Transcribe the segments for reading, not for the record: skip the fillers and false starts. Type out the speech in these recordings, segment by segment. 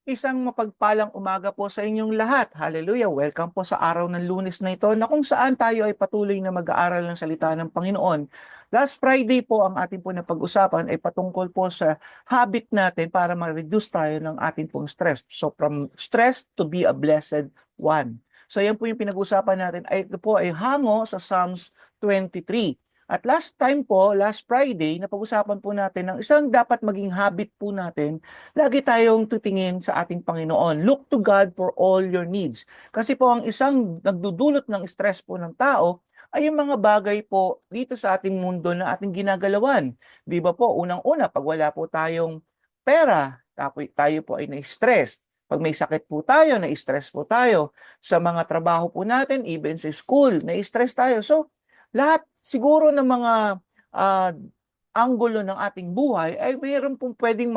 Isang mapagpalang umaga po sa inyong lahat. Hallelujah! Welcome po sa araw ng Lunes na ito na kung saan tayo ay patuloy na mag-aaral ng salita ng Panginoon. Last Friday po ang ating po na pag-usapan ay patungkol po sa habit natin para ma-reduce tayo ng ating pong stress. So from stress to be a blessed one. So yan po yung pinag-usapan natin. Ito po ay hango sa Psalms 23. At last time po, last Friday, napag-usapan po natin ng isang dapat maging habit po natin. Lagi tayong tutingin sa ating Panginoon. Look to God for all your needs. Kasi po ang isang nagdudulot ng stress po ng tao ay yung mga bagay po dito sa ating mundo na ating ginagalawan. Di ba po, unang-una, pag wala po tayong pera, tayo po ay na-stress. Pag may sakit po tayo, na-stress po tayo. Sa mga trabaho po natin, even sa school, na-stress tayo. So, lahat siguro ng mga ah, anggulo ng ating buhay ay mayroon pong pwedeng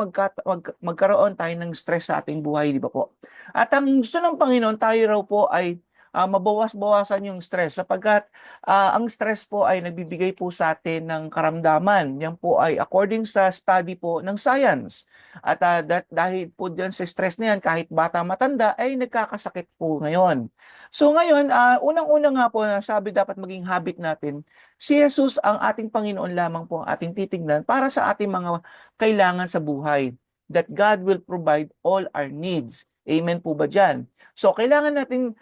magkaroon tayo ng stress sa ating buhay, di ba po? At ang gusto ng Panginoon, tayo raw po ay mabawas-bawasan yung stress sapagkat ang stress po ay nagbibigay po sa atin ng karamdaman. Yan po ay according sa study po ng science. At dahil po dyan sa stress na yan, kahit bata matanda ay nagkakasakit po ngayon. So ngayon, unang-una nga po, sabi dapat maging habit natin, si Jesus ang ating Panginoon lamang po ang ating titignan para sa ating mga kailangan sa buhay. That God will provide all our needs. Amen po ba dyan? So, kailangan natin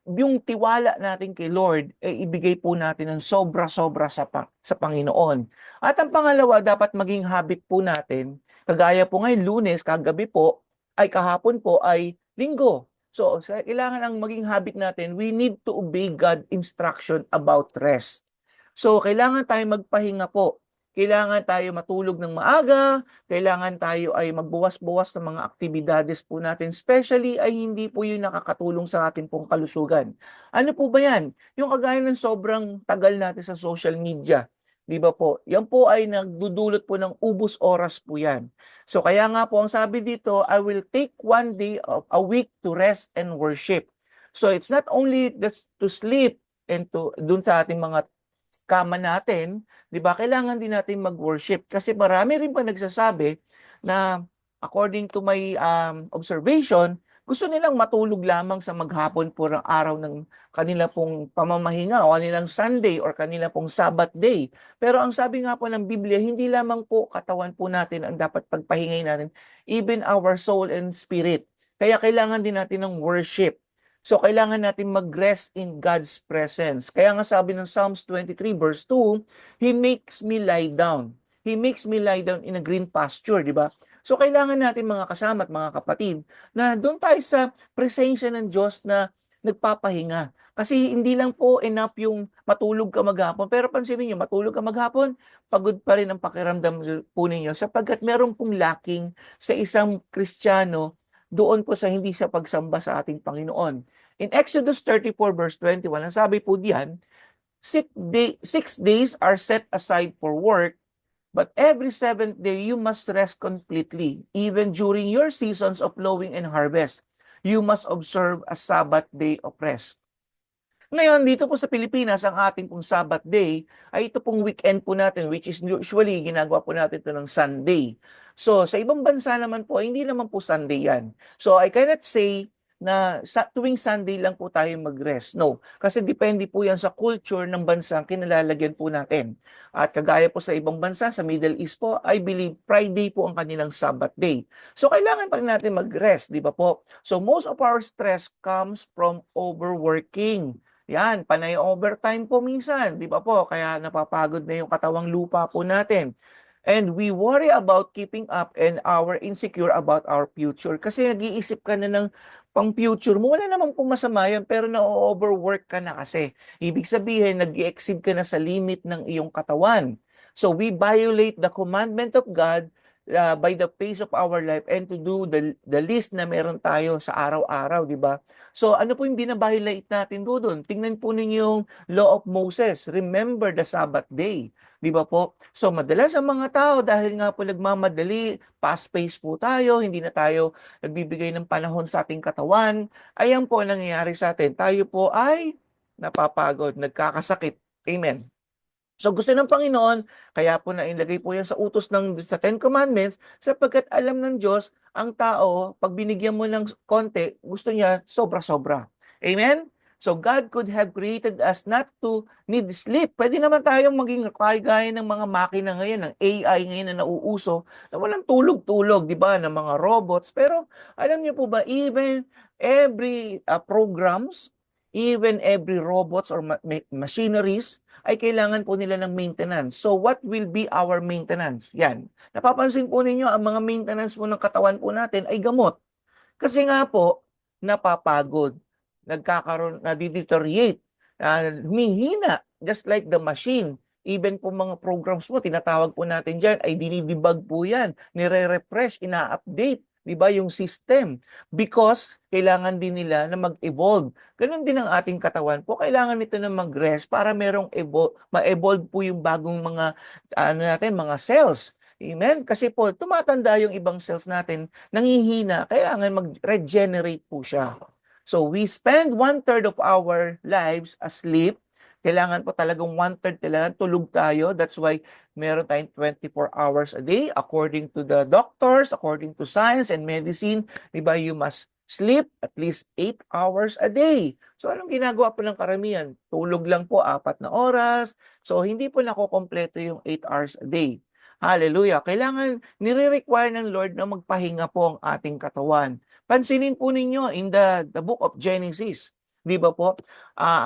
yung tiwala natin kay Lord, ibigay po natin ng sobra-sobra sa Panginoon. At ang pangalawa, dapat maging habit po natin, kagaya po ngayon, Lunes, kagabi po, ay kahapon po ay Linggo. So, kailangan ang maging habit natin, we need to obey God instruction about rest. So, kailangan tayo magpahinga po. Kailangan tayo matulog ng maaga, kailangan tayo ay magbuwas-buwas ng mga aktibidades po natin, especially ay hindi po yun nakakatulong sa ating pong kalusugan. Ano po ba yan? Yung kagaya ng sobrang tagal natin sa social media, di ba po? Yan po ay nagdudulot po ng ubus oras po yan. So kaya nga po ang sabi dito, I will take one day of a week to rest and worship. So it's not only just to sleep and to dun sa ating mga kama natin, 'di ba? Kailangan din natin mag-worship kasi marami rin pa nagsasabi na according to my observation, gusto nilang matulog lamang sa maghapon po ng araw ng kanila pong pamamahinga o kanilang Sunday or kanila pong Sabbath day. Pero ang sabi nga po ng Biblia, hindi lamang po katawan po natin ang dapat pagpahingay natin, even our soul and spirit. Kaya kailangan din natin ng worship. So, kailangan natin mag-rest in God's presence. Kaya nga sabi ng Psalms 23 verse 2, He makes me lie down. He makes me lie down in a green pasture, di ba? So, kailangan natin mga kasama at mga kapatid na doon tayo sa presensya ng Diyos na nagpapahinga. Kasi hindi lang po enough yung matulog ka maghapon. Pero pansinin nyo, matulog ka maghapon, pagod pa rin ang pakiramdam po ninyo sapagkat meron pong lacking sa isang Kristiyano doon po sa hindi sa pagsamba sa ating Panginoon. In Exodus 34 verse 21, ang sabi po diyan, 6 days are set aside for work, but every seventh day you must rest completely. Even during your seasons of plowing and harvest, you must observe a Sabbath day of rest. Ngayon, dito po sa Pilipinas, ang ating pong Sabbath day ay ito pong weekend po natin, which is usually ginagawa po natin ito ng Sunday. So, sa ibang bansa naman po, hindi naman po Sunday yan. So, I cannot say na tuwing Sunday lang po tayo mag-rest. No, kasi depende po yan sa culture ng bansa kinalalagyan po natin. At kagaya po sa ibang bansa, sa Middle East po, I believe Friday po ang kanilang Sabbath day. So, kailangan pa rin natin mag-rest, di ba po? So, most of our stress comes from overworking. Yan, panay overtime po minsan, di ba po? Kaya napapagod na yung katawang lupa po natin. And we worry about keeping up and our insecure about our future. Kasi nag-iisip ka na ng pang-future mo. Wala naman pong masama yun, pero na-overwork ka na kasi. Ibig sabihin, nag-exceed ka na sa limit ng iyong katawan. So we violate the commandment of God by the pace of our life and to do the list na meron tayo sa araw-araw, di ba? So ano po yung binabiolate natin doon? Tingnan po ninyo yung Law of Moses. Remember the Sabbath day. Di ba po? So madalas ang mga tao dahil nga po nagmamadali, fast-paced po tayo, hindi na tayo nagbibigay ng panahon sa ating katawan. Ayan po ang nangyayari sa atin. Tayo po ay napapagod, nagkakasakit. Amen. So gusto ng Panginoon, kaya po nailagay po yan sa utos sa Ten Commandments, sapagkat alam ng Diyos, ang tao, pag binigyan mo ng konti, gusto niya sobra-sobra. Amen? So God could have created us not to need sleep. Pwede naman tayong maging kagaya ng mga makina ngayon, ng AI ngayon na nauuso, na walang tulog-tulog, di ba, ng mga robots. Pero alam niyo po ba, even every programs, even every robots or machineries, ay kailangan po nila ng maintenance. So what will be our maintenance? Yan. Napapansin po ninyo, ang mga maintenance po ng katawan po natin ay gamot. Kasi nga po, napapagod, nadideteriorate, humihina, just like the machine. Even po mga programs po, tinatawag po natin dyan, ay dinidebug po yan, nire-refresh, ina-update, di ba, yung system. Because kailangan din nila na mag-evolve. Ganun din ang ating katawan po. Kailangan nito na mag-rest para merong ma-evolve po yung bagong mga, mga cells. Amen? Kasi po, tumatanda yung ibang cells natin, nangihina, kailangan mag-regenerate po siya. So, we spend 1/3 of our lives asleep. Kailangan po talagang 1/3 talaga tulog tayo. That's why meron tayong 24 hours a day according to the doctors, according to science and medicine. Diba, you must sleep at least 8 hours a day. So, anong ginagawa po ng karamihan? Tulog lang po 4 na oras. So, hindi po nakokompleto yung 8 hours a day. Hallelujah. Kailangan, nire-require ng Lord na magpahinga po ang ating katawan. Pansinin po ninyo in the book of Genesis. Di ba po?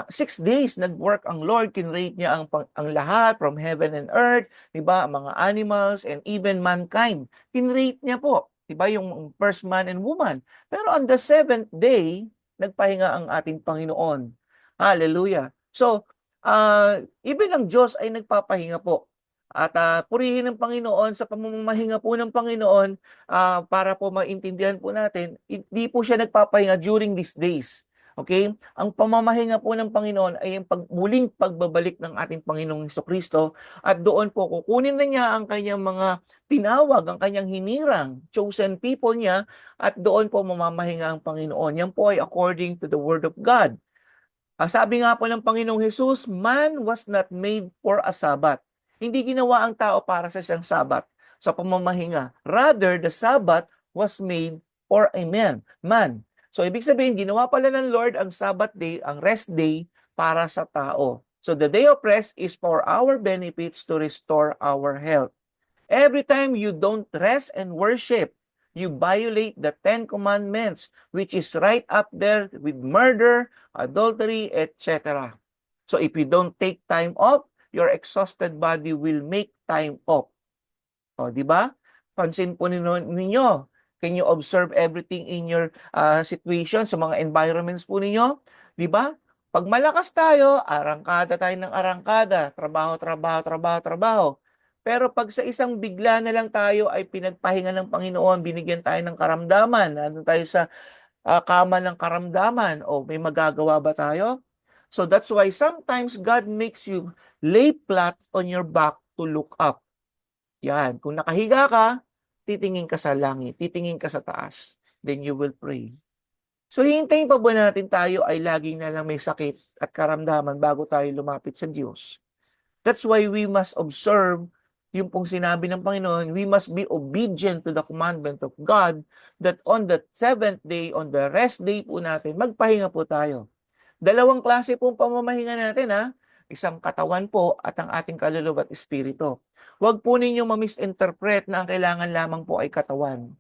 6 days nag-work ang Lord, kinrate niya ang lahat from heaven and earth, di ba? Mga animals and even mankind. Kinrate niya po, di ba? Yung first man and woman. Pero on the 7th day, nagpahinga ang ating Panginoon. Hallelujah. So, even ang Diyos ay nagpapahinga po. At purihin ng Panginoon sa pamamahinga po ng Panginoon para po maintindihan po natin, hindi po siya nagpapahinga during these days. Okay? Ang pamamahinga po ng Panginoon ay ang muling pagbabalik ng ating Panginoong Hesukristo at doon po kukunin na niya ang kanyang mga tinawag, ang kanyang hinirang, chosen people niya at doon po mamamahinga ang Panginoon. Yan po ay according to the Word of God. Sabi nga po ng Panginoong Hesus, man was not made for a Sabbath. Hindi ginawa ang tao para sa isang Sabbath, sa pamamahinga. Rather, the Sabbath was made for a man. So, ibig sabihin, ginawa pala ng Lord ang Sabbath day, ang rest day, para sa tao. So, the day of rest is for our benefits to restore our health. Every time you don't rest and worship, you violate the 10 commandments, which is right up there with murder, adultery, etc. So if you don't take time off, your exhausted body will make time off. O, di ba? Pansin po ninyo, can you observe everything in your situation, sa mga environments po ninyo? Di ba? Pag malakas tayo, arangkada tayo ng arangkada, trabaho, trabaho, trabaho, trabaho. Pero pag sa isang bigla na lang tayo ay pinagpahinga ng Panginoon, binigyan tayo ng karamdaman, nandun tayo sa kama ng karamdaman, o may magagawa ba tayo? So that's why sometimes God makes you lay flat on your back to look up. Yan, kung nakahiga ka, titingin ka sa langit, titingin ka sa taas, then you will pray. So hihintayin pa ba natin tayo ay laging na lang may sakit at karamdaman bago tayo lumapit sa Diyos? That's why we must observe yung pong sinabi ng Panginoon, we must be obedient to the commandment of God that on the 7th day, on the rest day po natin, magpahinga po tayo. Dalawang klase pong pamamahinga natin isang katawan po at ang ating kaluluwa at espiritu. Huwag po ninyong ma-misinterpret na ang kailangan lamang po ay katawan.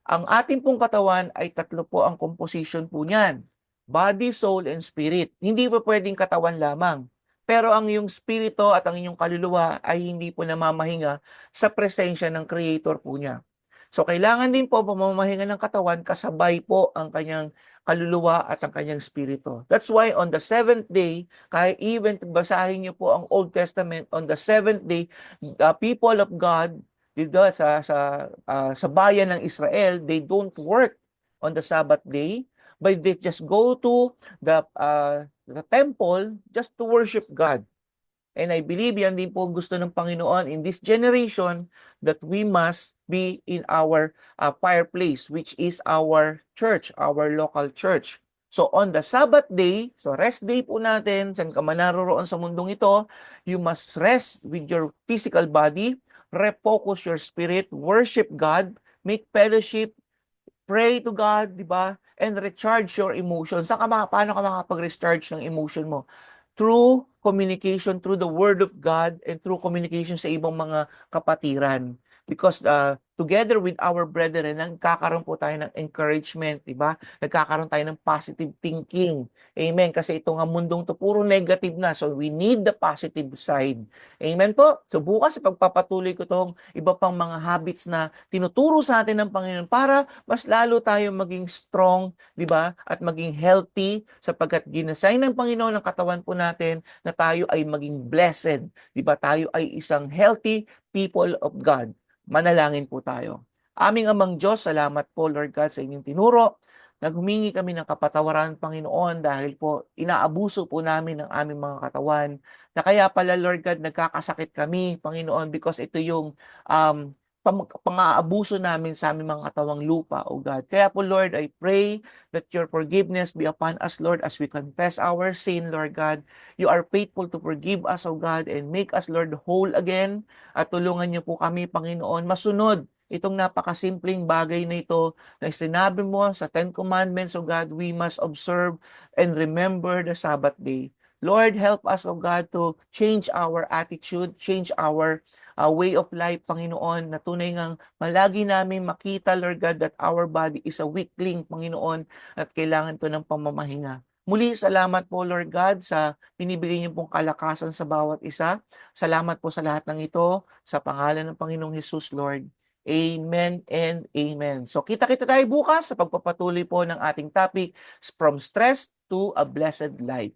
Ang ating pong katawan ay 3 po ang composition po niyan. Body, soul, and spirit. Hindi po pwedeng katawan lamang. Pero ang iyong spirito at ang inyong kaluluwa ay hindi po namamahinga sa presensya ng Creator po niya. So kailangan din po pamamahinga ng katawan kasabay po ang kanyang kaluluwa at ang kanyang spirito. That's why on the 7th day, kahit even basahin niyo po ang Old Testament, on the 7th day, the people of God dito sa bayan ng Israel, they don't work on the Sabbath day, but they just go to the temple just to worship God. And I believe yan din po gusto ng Panginoon in this generation that we must be in our fireplace, which is our church, our local church. So on the Sabbath day, so rest day po natin, saan ka man naroroon sa mundong ito, you must rest with your physical body, refocus your spirit, worship God, make fellowship, pray to God, di ba? And recharge your emotions. Paano ka makapag-recharge ng emotion mo? Through communication, through the Word of God, and through communication sa ibang mga kapatiran. Because together with our brethren, nagkakaroon po tayo ng encouragement, di ba? Nagkakaroon tayo ng positive thinking. Amen. Kasi ito nga mundong to puro negative na. So we need the positive side. Amen po. So bukas pagpapatuloy ko tong iba pang mga habits na tinuturo sa atin ng Panginoon para mas lalo tayong maging strong, di ba? At maging healthy sapagkat ginasay ng Panginoon ang katawan po natin na tayo ay maging blessed. Di ba? Tayo ay isang healthy people of God. Manalangin po tayo. Aming Amang Diyos, salamat po Lord God sa inyong tinuro. Naghumingi kami ng kapatawaran, Panginoon, dahil po inaabuso po namin ang aming mga katawan. Na kaya pala, Lord God, nagkakasakit kami, Panginoon, because ito yung pang-aabuso namin sa aming mga katawang lupa, O God. Kaya po, Lord, I pray that your forgiveness be upon us, Lord, as we confess our sin, Lord God. You are faithful to forgive us, O God, and make us, Lord, whole again. At tulungan niyo po kami, Panginoon, masunod itong napakasimpleng bagay na ito na sinabi mo sa Ten Commandments, O God, we must observe and remember the Sabbath day. Lord, help us, O God, to change our attitude, change our way of life, Panginoon, na tunay ngang malagi namin makita, Lord God, that our body is a weakling, Panginoon, at kailangan to ng pamamahinga. Muli, salamat po, Lord God, sa binibigay niyo pong kalakasan sa bawat isa. Salamat po sa lahat ng ito, sa pangalan ng Panginoong Jesus, Lord. Amen and amen. So kita-kita tayo bukas sa pagpapatuloy po ng ating topic, from stress to a blessed life.